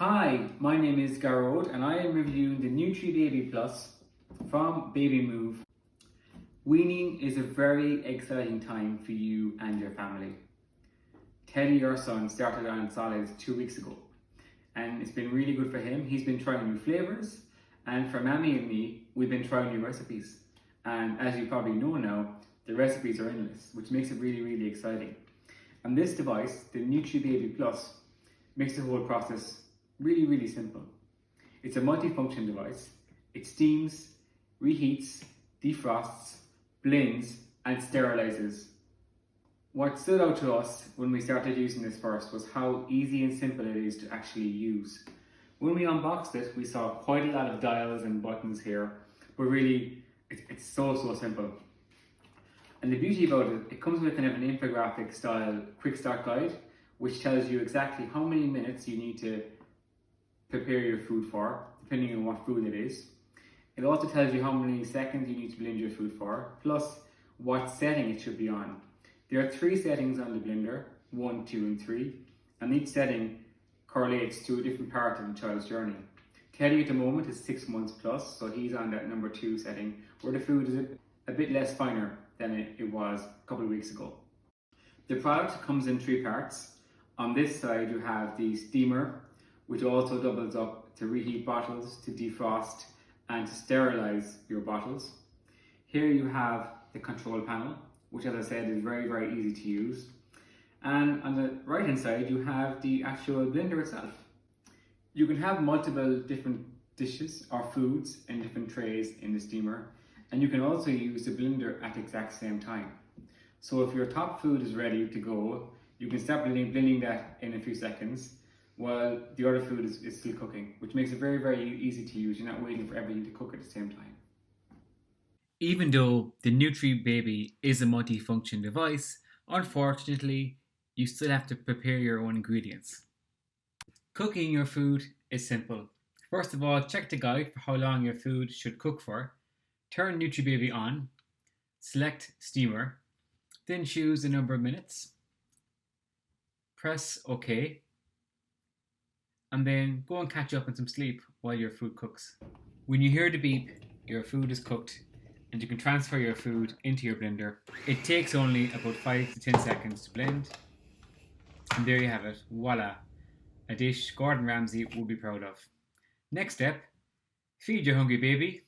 Hi, my name is Gearoid and I am reviewing the Nutribaby Plus from Babymoov. Weaning is a very exciting time for you and your family. Teddy, your son, started on solids 2 weeks ago and it's been really good for him. He's been trying new flavours, and for Mammy and me, we've been trying new recipes. And as you probably know now, the recipes are endless, which makes it really exciting. And this device, the Nutribaby Plus, makes the whole process really simple. It's a multifunction device. It steams, reheats, defrosts, blends and sterilizes. What stood out to us when we started using this first was how easy and simple it is to actually use. When we unboxed it, we saw quite a lot of dials and buttons here, but really it's so simple. And the beauty about it, it comes with kind of an infographic style quick start guide, which tells you exactly how many minutes you need to prepare your food for, depending on what food it is. It also tells you how many seconds you need to blend your food for, plus what setting it should be on. There are 3 settings on the blender, 1, 2 and 3, and each setting correlates to a different part of the child's journey. Teddy at the moment is 6 months plus, so he's on that number 2 setting, where the food is a bit less finer than it was a couple of weeks ago. The product comes in 3 parts. On this side you have the steamer, which also doubles up to reheat bottles, to defrost and to sterilize your bottles. Here you have the control panel, which as I said is very easy to use. And on the right hand side you have the actual blender itself. You can have multiple different dishes or foods in different trays in the steamer, and you can also use the blender at the exact same time. So if your top food is ready to go, you can start blending that in a few seconds while the other food is still cooking, which makes it very easy to use. You're not waiting for everything to cook at the same time. Even though the Nutribaby is a multifunction device, unfortunately, you still have to prepare your own ingredients. Cooking your food is simple. First of all, check the guide for how long your food should cook for. Turn Nutribaby on, select steamer, then choose the number of minutes, press OK, and then go and catch up on some sleep while your food cooks. When you hear the beep, your food is cooked and you can transfer your food into your blender. It takes only about 5 to 10 seconds to blend, and there you have it, voila, a dish Gordon Ramsay would be proud of. Next step, feed your hungry baby.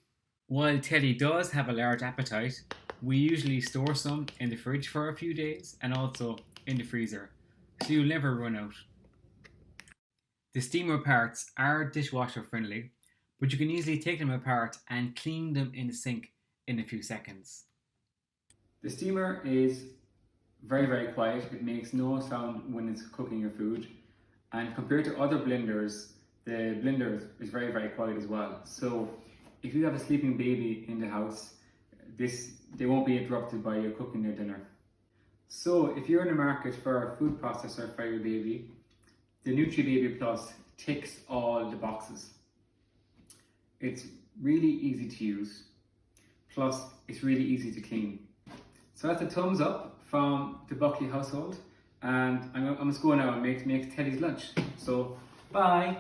While Teddy does have a large appetite, we usually store some in the fridge for a few days and also in the freezer, so you'll never run out. The steamer parts are dishwasher friendly, but you can easily take them apart and clean them in the sink in a few seconds. The steamer is very quiet. It makes no sound when it's cooking your food, and compared to other blenders, the blender is very quiet as well. So if you have a sleeping baby in the house, they won't be interrupted by you cooking their dinner. So if you're in the market for a food processor for your baby, the Nutribaby Plus ticks all the boxes. It's really easy to use, plus it's really easy to clean. So that's a thumbs up from the Buckley household, and I'm going to go now and make Teddy's lunch. So bye!